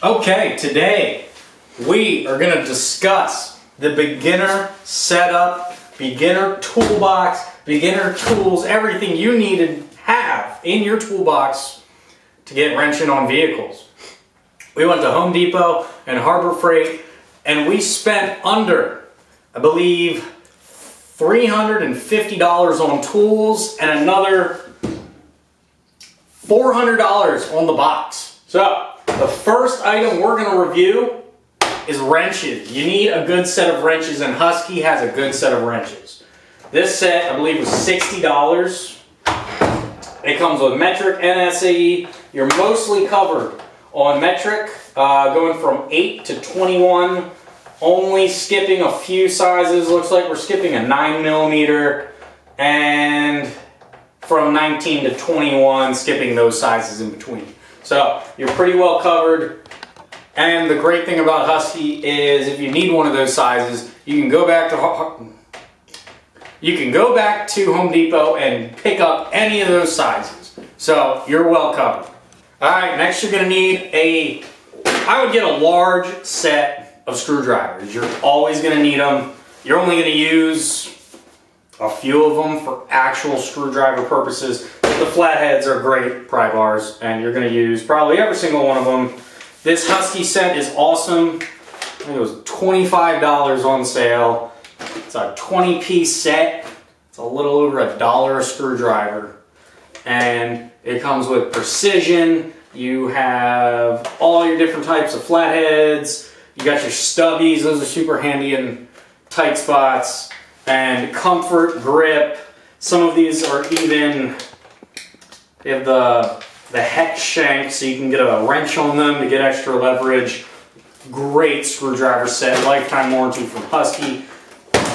Okay, today we are going to discuss the beginner setup, beginner toolbox, beginner tools, everything you need to have in your toolbox to get wrenching on vehicles. We went to Home Depot and Harbor Freight and we spent under, I believe, $350 on tools and another $400 on the box. So, the first item we're going to review is wrenches. You need a good set of wrenches, and Husky has a good set of wrenches. This set, I believe, was $60. It comes with metric and SAE. You're mostly covered on metric, going from 8 to 21, only skipping a few sizes. Looks like we're skipping a 9mm, and from 19 to 21, skipping those sizes in between. So you're pretty well covered. And the great thing about Husky is if you need one of those sizes, you can go back to Home Depot and pick up any of those sizes. So you're well covered. All right, next you're going to need I would get a large set of screwdrivers. You're always going to need them. You're only going to use a few of them for actual screwdriver purposes. The flatheads are great pry bars, and you're going to use probably every single one of them. This Husky set is awesome. I think it was $25 on sale. It's a 20-piece set. It's a little over $1 a screwdriver. And it comes with precision. You have all your different types of flatheads. You got your stubbies. Those are super handy in tight spots. And comfort, grip. Some of these are even, they have the hex shank so you can get a wrench on them to get extra leverage. Great screwdriver set, lifetime warranty from Husky.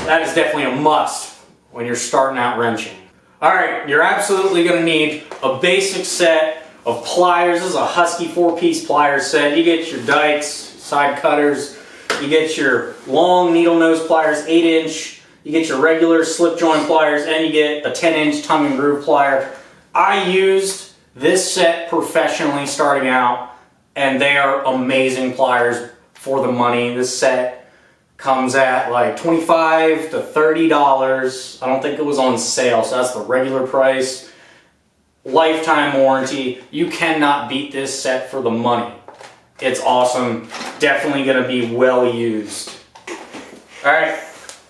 That is definitely a must when you're starting out wrenching. Alright, you're absolutely going to need a basic set of pliers. This is a Husky 4-piece plier set. You get your dikes, side cutters, you get your long needle nose pliers, 8-inch. You get your regular slip joint pliers, and you get a 10-inch tongue and groove plier. I used this set professionally starting out, and they are amazing pliers for the money. This set comes at like $25 to $30. I don't think it was on sale, so that's the regular price. Lifetime warranty. You cannot beat this set for the money. It's awesome. Definitely going to be well used. All right.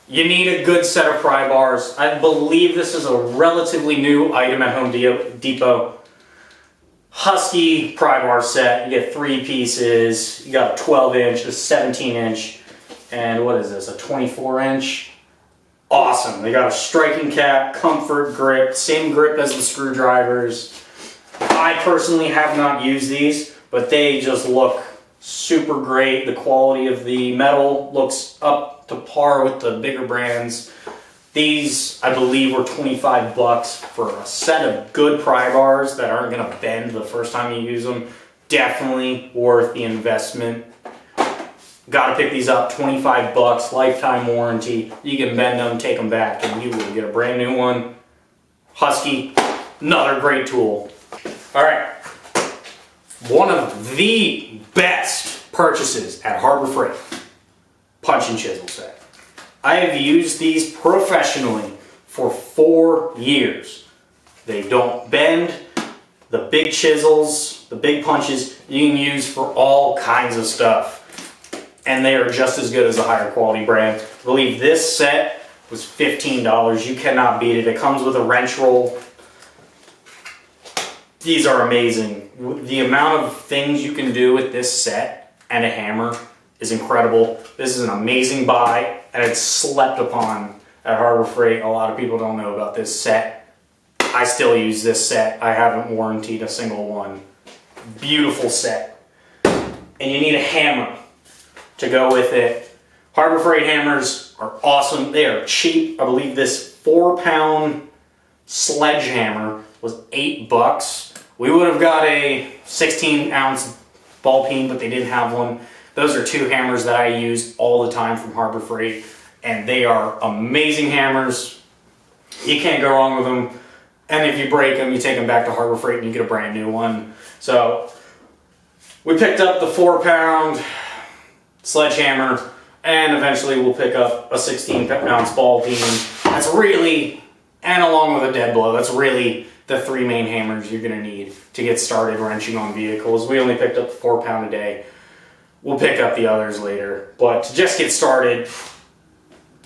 You need a good set of pry bars. I believe this is a relatively new item at Home Depot. Husky Pry Bar Set. You get 3 pieces. You got a 12-inch, a 17-inch, and what is this, a 24-inch? Awesome. They got a striking cap, comfort, grip, same grip as the screwdrivers. I personally have not used these, but they just look super great. The quality of the metal looks up to par with the bigger brands. These, I believe, were $25 for a set of good pry bars that aren't going to bend the first time you use them. Definitely worth the investment. Got to pick these up, $25, lifetime warranty. You can bend them, take them back, and you will get a brand new one. Husky, another great tool. All right, one of the best purchases at Harbor Freight. Punch and chisel set. I have used these professionally for 4 years. They don't bend. The big chisels, the big punches, you can use for all kinds of stuff. And they are just as good as a higher quality brand. I believe this set was $15. You cannot beat it. It comes with a wrench roll. These are amazing. The amount of things you can do with this set and a hammer is incredible. This is an amazing buy, and it's slept upon at Harbor Freight. A lot of people don't know about this set. I still use this set. I haven't warrantied a single one. Beautiful set. And you need a hammer to go with it. Harbor Freight hammers are awesome. They are cheap. I believe this 4-pound sledgehammer was $8. We would have got a 16-ounce ball peen, but they didn't have one. Those are 2 hammers that I use all the time from Harbor Freight, and they are amazing hammers. You can't go wrong with them. And if you break them, you take them back to Harbor Freight and you get a brand new one. So We picked up the 4-pound sledgehammer, and eventually we'll pick up a 16-ounce ball peen. That's really, and along with a dead blow, that's really the 3 main hammers you're gonna need to get started wrenching on vehicles. We only picked up 4-pound a day. We'll pick up the others later, but to just get started,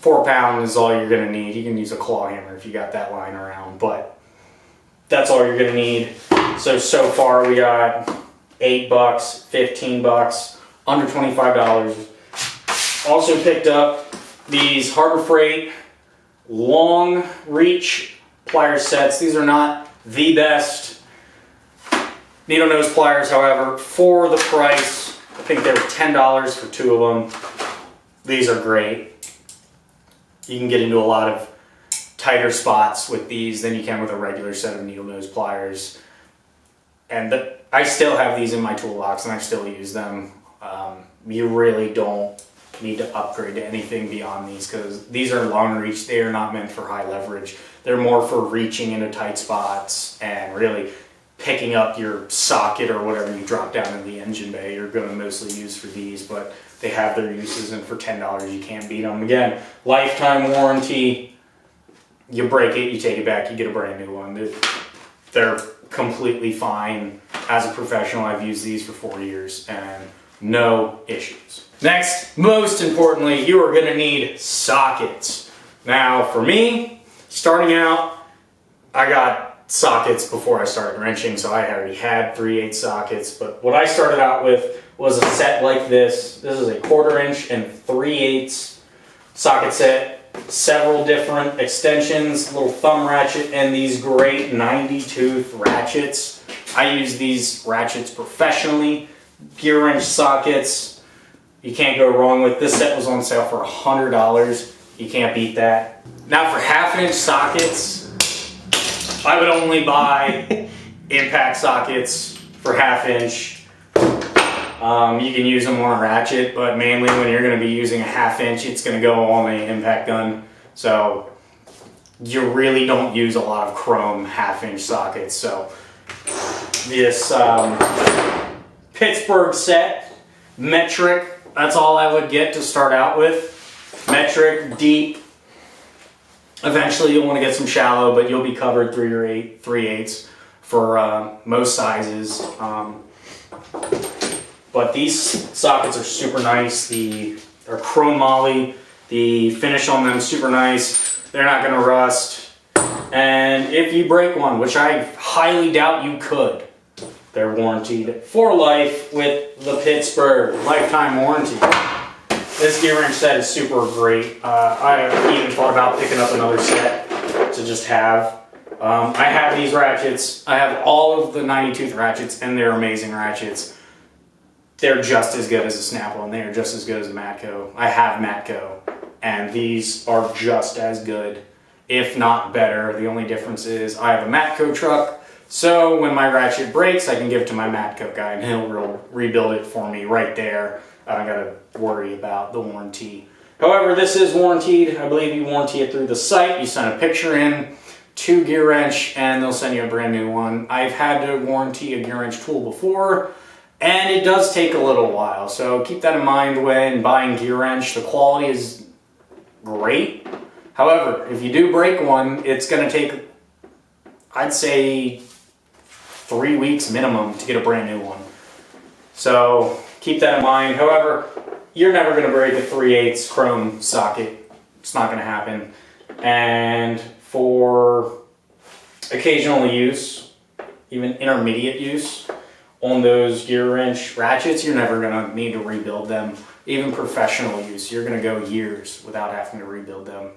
4-pound is all you're gonna need. You can use a claw hammer if you got that lying around, but that's all you're gonna need. So far we got $8, $15, under $25. Also picked up these Harbor Freight long reach plier sets. These are not the best needle nose pliers, however, for the price, I think they were $10 for 2 of them. These are great. You can get into a lot of tighter spots with these than you can with a regular set of needle nose pliers. And I still have these in my toolbox and I still use them. You really don't need to upgrade to anything beyond these because these are long reach. They are not meant for high leverage. They're more for reaching into tight spots and really picking up your socket or whatever you drop down in the engine bay. You're going to mostly use for these, but they have their uses, and for $10 you can't beat them. Again, lifetime warranty. You break it, you take it back, you get a brand new one. They're completely fine. As a professional, I've used these for 4 years and no issues. Next, most importantly, you are going to need sockets. Now, for me, starting out, I got sockets before I started wrenching, so I already had 3/8 sockets, but what I started out with was a set like this. This is a 1/4 inch and 3/8 socket set, several different extensions, little thumb ratchet, and these great 90-tooth ratchets. I use these ratchets professionally. Gearwrench sockets, you can't go wrong with. This set was on sale for $100. You can't beat that. Now for 1/2-inch sockets, I would only buy impact sockets for 1/2 inch. You can use them on a ratchet, but mainly when you're going to be using a 1/2 inch, it's going to go on the impact gun. So you really don't use a lot of chrome 1/2 inch sockets. So this Pittsburgh set, metric, that's all I would get to start out with. Metric, deep. Eventually you'll want to get some shallow, but you'll be covered through your 3/8 for most sizes. But these sockets are super nice. They're chrome moly. The finish on them is super nice. They're not going to rust. And if you break one, which I highly doubt you could, they're warranted for life with the Pittsburgh lifetime warranty. This Gearwrench set is super great. I even thought about picking up another set to just have. I have these ratchets. I have all of the 90-tooth ratchets, and they're amazing ratchets. They're just as good as a Snap-on. They are just as good as a Matco. I have Matco, and these are just as good, if not better. The only difference is I have a Matco truck, so when my ratchet breaks, I can give it to my Matco guy, and he'll rebuild it for me right there. I don't gotta worry about the warranty. However, this is warranted. I believe you warranty it through the site. You send a picture in to Gearwrench, and they'll send you a brand new one. I've had to warranty a Gearwrench tool before, and it does take a little while. So keep that in mind when buying Gearwrench. The quality is great. However, if you do break one, it's gonna take, I'd say, 3 weeks minimum to get a brand new one. So keep that in mind. However, you're never going to break a 3/8 chrome socket. It's not going to happen. And for occasional use, even intermediate use, on those Gearwrench ratchets, you're never going to need to rebuild them. Even professional use, you're going to go years without having to rebuild them.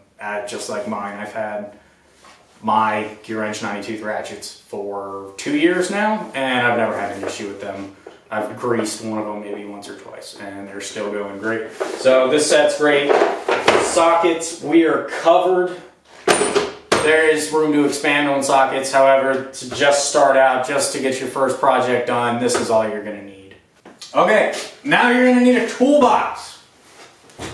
Just like mine, I've had my Gearwrench 90-tooth ratchets for 2 years now, and I've never had an issue with them. I've greased one of them maybe once or twice, and they're still going great. So this set's great. Sockets, we are covered. There is room to expand on sockets. However, to just start out, just to get your first project done, this is all you're going to need. Okay, now you're going to need a toolbox.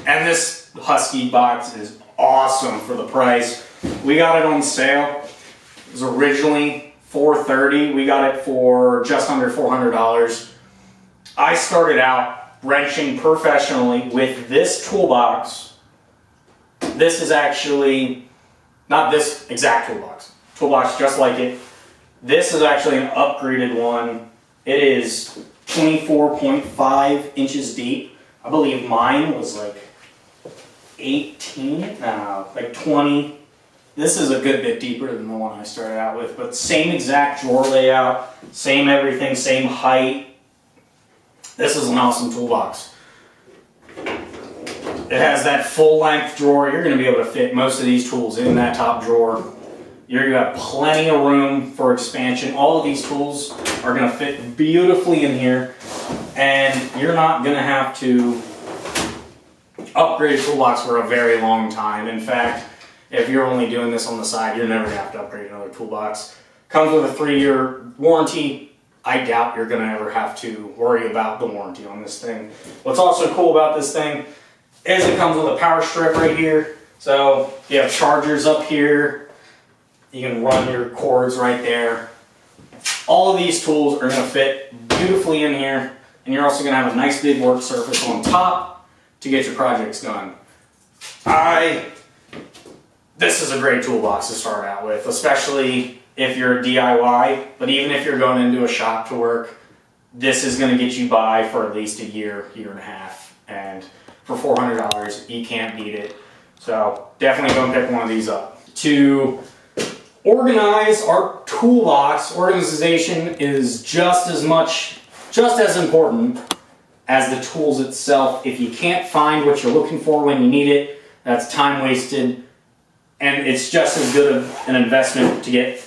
And this Husky box is awesome for the price. We got it on sale. It was originally $430. We got it for just under $400. I started out wrenching professionally with this toolbox. This is actually, not this exact toolbox just like it. This is actually an upgraded one. It is 24.5 inches deep. I believe mine was like 18, no, like 20. This is a good bit deeper than the one I started out with, but same exact drawer layout, same everything, same height. This is an awesome toolbox. It has that full length drawer. You're going to be able to fit most of these tools in that top drawer. You're going to have plenty of room for expansion. All of these tools are going to fit beautifully in here, and you're not going to have to upgrade a toolbox for a very long time. In fact, if you're only doing this on the side, you're never going to have to upgrade another toolbox. Comes with a 3-year warranty. I doubt you're going to ever have to worry about the warranty on this thing. What's also cool about this thing is it comes with a power strip right here. So you have chargers up here. You can run your cords right there. All of these tools are going to fit beautifully in here, and you're also going to have a nice big work surface on top to get your projects done. This is a great toolbox to start out with, especially if you're a DIY, but even if you're going into a shop to work, this is going to get you by for at least a year, year and a half, and for $400, you can't beat it. So definitely go and pick one of these up. To organize our toolbox, organization is just as important as the tools itself. If you can't find what you're looking for when you need it, that's time wasted, and it's just as good of an investment to get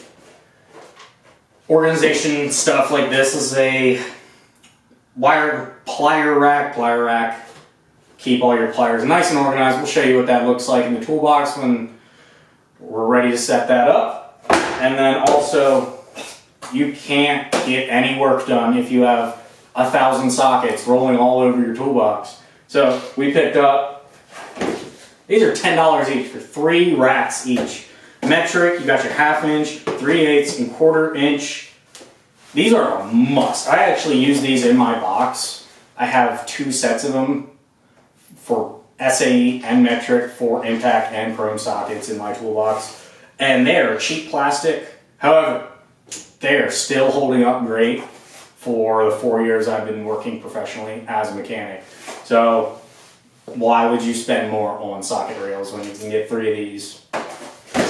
organization stuff like this. Is a plier rack. Keep all your pliers nice and organized. We'll show you what that looks like in the toolbox when we're ready to set that up. And then also, you can't get any work done if you have 1,000 sockets rolling all over your toolbox. So we picked up, these are $10 each for 3 racks each. Metric, you got your 1/2 inch, 3/8, and 1/4 inch. These are a must. I actually use these in my box. I have 2 sets of them for SAE and metric for impact and chrome sockets in my toolbox. And they are cheap plastic. However, they are still holding up great for the 4 years I've been working professionally as a mechanic. So why would you spend more on socket rails when you can get 3 of these?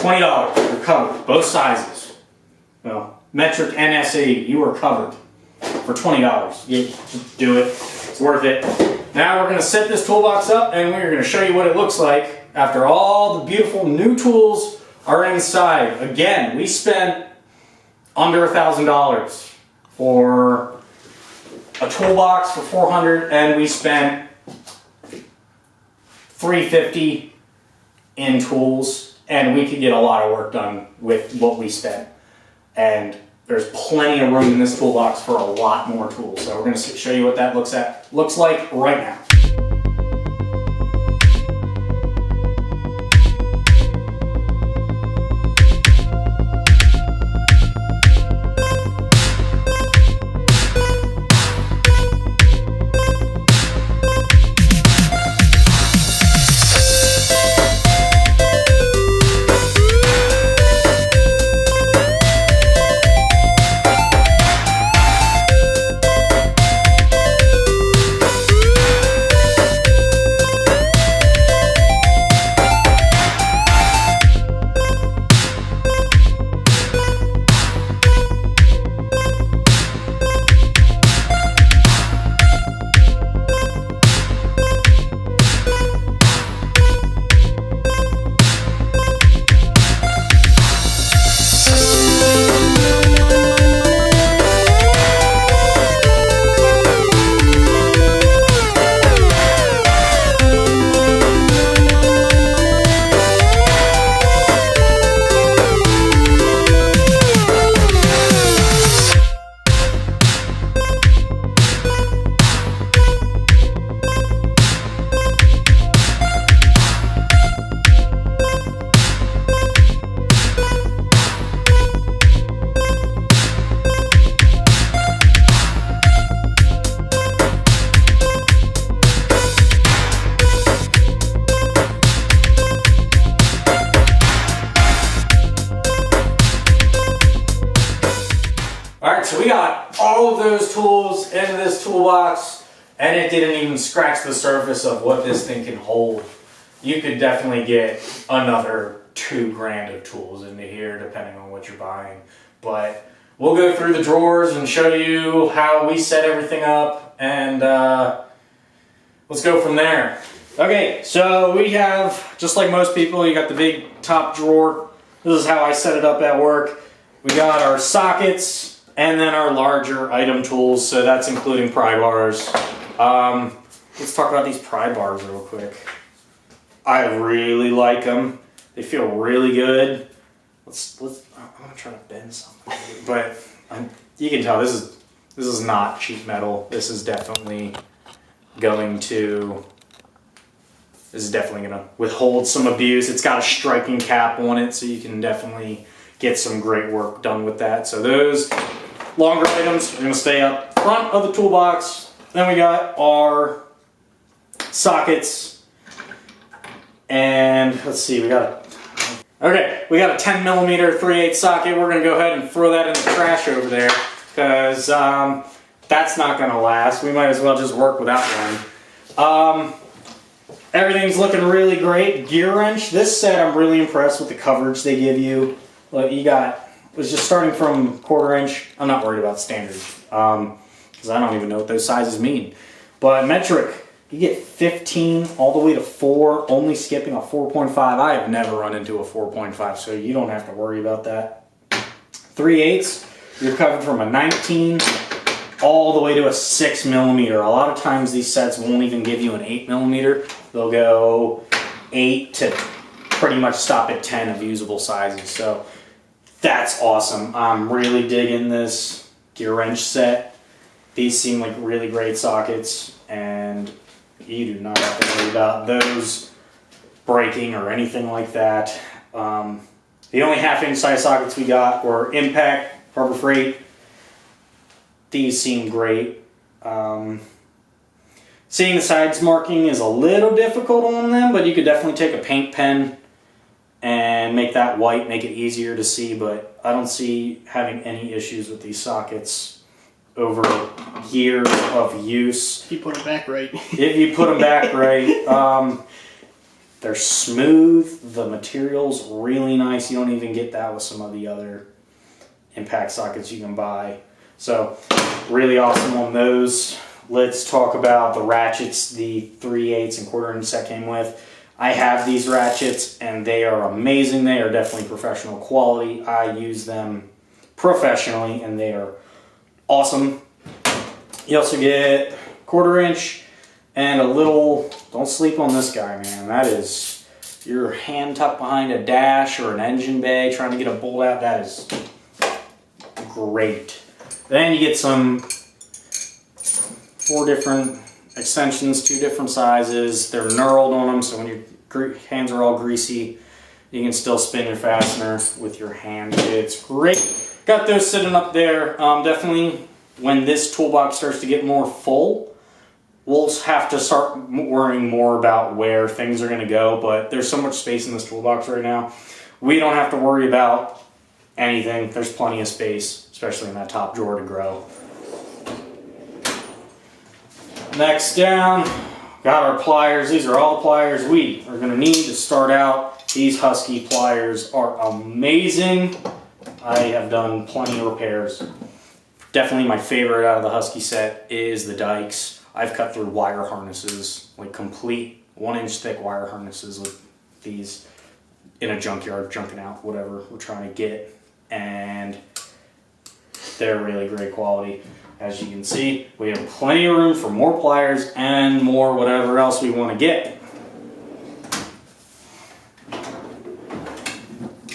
$20, you're covered, both sizes. Well, metric and SAE, you are covered for $20. You just do it, it's worth it. Now we're going to set this toolbox up, and we're going to show you what it looks like after all the beautiful new tools are inside. Again, we spent under $1,000 for a toolbox for $400, and we spent $350 in tools, and we could get a lot of work done with what we spent. And there's plenty of room in this toolbox for a lot more tools. So we're going to show you what that looks like right now. those tools into this toolbox, and it didn't even scratch the surface of what this thing can hold. You could definitely get another $2,000 of tools into here, depending on what you're buying. But we'll go through the drawers and show you how we set everything up, and let's go from there. Okay, so we have, just like most people, you got the big top drawer. This is how I set it up at work. We got our sockets and then our larger item tools, so that's including pry bars. Let's talk about these pry bars real quick. I really like them. They feel really good. I'm gonna try to bend something, but you can tell this is not cheap metal. This is definitely going to withhold some abuse. It's got a striking cap on it, so you can definitely get some great work done with that. So those longer items are going to stay up front of the toolbox. Then we got our sockets, and let's see, we got a 10mm 3/8 socket. We're going to go ahead and throw that in the trash over there, because that's not going to last. We might as well just work without one. Everything's looking really great. Gearwrench. This set, I'm really impressed with the coverage they give you. Look, was just starting from 1/4 inch. I'm not worried about standards, because I don't even know what those sizes mean. But metric, you get 15 all the way to 4, only skipping a 4.5. I have never run into a 4.5, so you don't have to worry about that. 3/8, you're covered from a 19 all the way to a 6mm. A lot of times these sets won't even give you an 8mm. They'll go 8 to pretty much stop at 10 of usable sizes. So that's awesome. I'm really digging this Gearwrench set. These seem like really great sockets, and you do not have to worry about those breaking or anything like that. The only 1/2 inch size sockets we got were Impact, Harbor Freight. These seem great. Seeing the sides marking is a little difficult on them, but you could definitely take a paint pen and make that white, make it easier to see, but I don't see having any issues with these sockets over years of use. If you put them back right. If you put them back right. They're smooth, the material's really nice. You don't even get that with some of the other Impact sockets you can buy. So, really awesome on those. Let's talk about the ratchets, the 3/8 and 1/4 inch set came with. I have these ratchets, and they are amazing. They are definitely professional quality. I use them professionally, and they are awesome. You also get 1/4 inch and a little, don't sleep on this guy, man. That is your hand tucked behind a dash or an engine bay trying to get a bolt out. That is great. Then you get some 4 different extensions, 2 different sizes. They're knurled on them, so when your hands are all greasy, you can still spin your fastener with your hand. It's great. Got those sitting up there. Definitely when this toolbox starts to get more full, we'll have to start worrying more about where things are going to go, but there's so much space in this toolbox right now. We don't have to worry about anything. There's plenty of space, especially in that top drawer, to grow. Next down, got our pliers. These are all the pliers we are going to need to start out. These Husky pliers are amazing. I have done plenty of repairs. Definitely my favorite out of the Husky set is the dikes. I've cut through wire harnesses, like complete 1-inch thick wire harnesses with these in a junkyard, junking out whatever we're trying to get, and they're really great quality. As you can see, we have plenty of room for more pliers and more whatever else we want to get.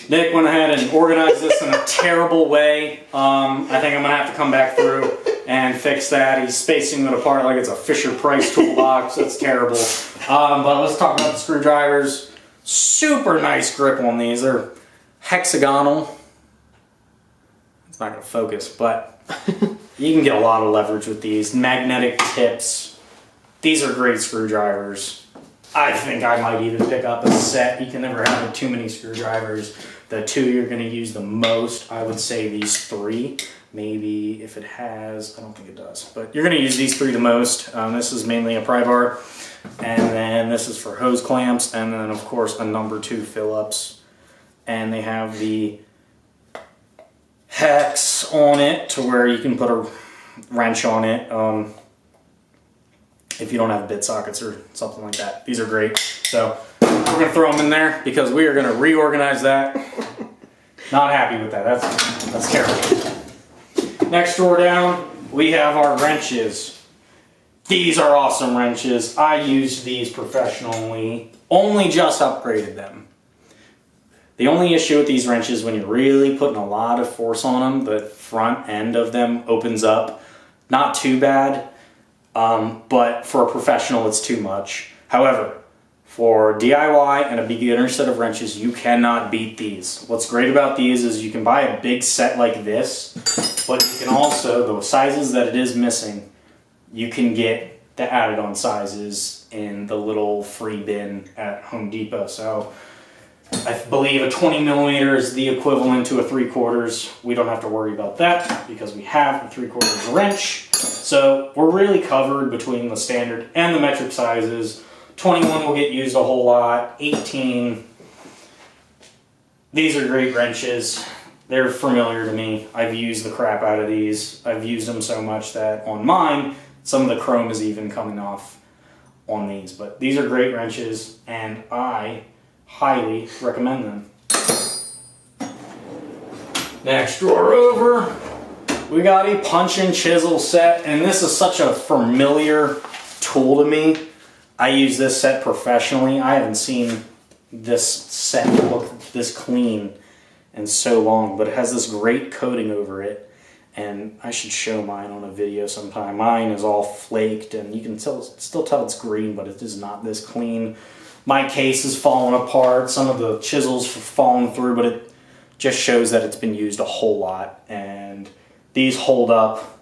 Nick went ahead and organized this in a terrible way. I think I'm going to have to come back through and fix that. He's spacing it apart like it's a Fisher-Price toolbox. That's terrible. But let's talk about the screwdrivers. Super nice grip on these. They're hexagonal. It's not going to focus, but you can get a lot of leverage with these. Magnetic tips. These are great screwdrivers. I think I might even pick up a set. You can never have too many screwdrivers. The two you're going to use the most, I would say these three. Maybe if it has, I don't think it does, but you're going to use these three the most. This is mainly a pry bar, and then this is for hose clamps, and then of course a number 2 Phillips. And they have the hex on it to where you can put a wrench on it if you don't have bit sockets or something like that. These are great. So we're going to throw them in there because we are going to reorganize that. Not happy with that. That's terrible. Next drawer down, we have our wrenches. These are awesome wrenches. I used these professionally, only just upgraded them. The only issue with these wrenches, when you're really putting a lot of force on them, the front end of them opens up. Not too bad, but for a professional, it's too much. However, for DIY and a beginner set of wrenches, you cannot beat these. What's great about these is you can buy a big set like this, but you can also, the sizes that it is missing, you can get the added on sizes in the little free bin at Home Depot. So I believe a 20 millimeter is the equivalent to a 3/4. We don't have to worry about that because we have a 3/4 wrench. So we're really covered between the standard and the metric sizes. 21 will get used a whole lot. 18. These are great wrenches. They're familiar to me. I've used the crap out of these. I've used them so much that on mine, some of the chrome is even coming off on these. But these are great wrenches, and I highly recommend them. Next drawer over, we got a punch and chisel set, and this is such a familiar tool to me. I use this set professionally. I haven't seen this set look this clean in so long, but it has this great coating over it, and I should show mine on a video sometime. Mine is all flaked, and you can still tell it's green, but it is not this clean. My case is falling apart. Some of the chisels have fallen through, but it just shows that it's been used a whole lot, and these hold up.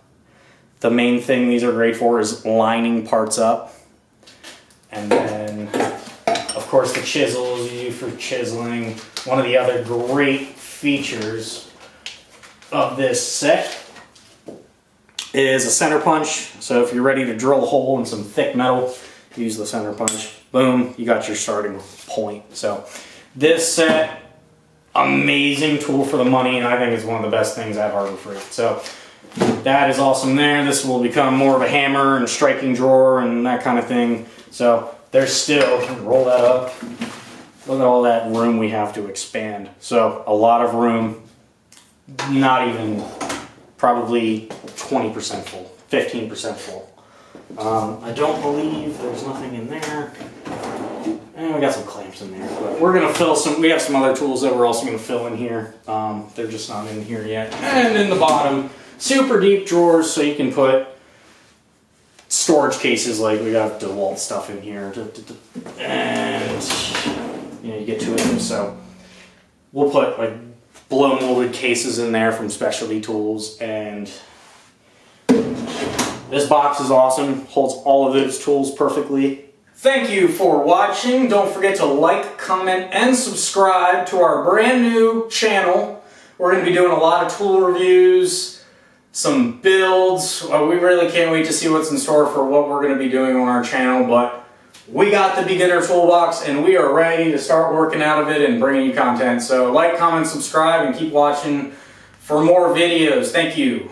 The main thing these are great for is lining parts up. And then, of course, the chisels you use for chiseling. One of the other great features of this set is a center punch. So if you're ready to drill a hole in some thick metal, use the center punch. Boom, you got your starting point. So this set, amazing tool for the money, and I think it's one of the best things at Harbor Freight. So that is awesome there. This will become more of a hammer and striking drawer and that kind of thing. So there's still, roll that up, look at all that room we have to expand. So a lot of room, not even, probably 20% full, 15% full. I don't believe there's nothing in there. And we got some clamps in there, but we're gonna fill some, we have some other tools that we're also gonna fill in here. They're just not in here yet. And in the bottom, super deep drawers so you can put storage cases, like we got DeWalt stuff in here, and you know, you get to it. So we'll put like blow molded cases in there from Specialty Tools, and this box is awesome, holds all of those tools perfectly. Thank you for watching. Don't forget to like, comment, and subscribe to our brand new channel. We're going to be doing a lot of tool reviews, some builds. We really can't wait to see what's in store for what we're going to be doing on our channel, but we got the beginner toolbox and we are ready to start working out of it and bringing you content. So like, comment, subscribe, and keep watching for more videos. Thank you.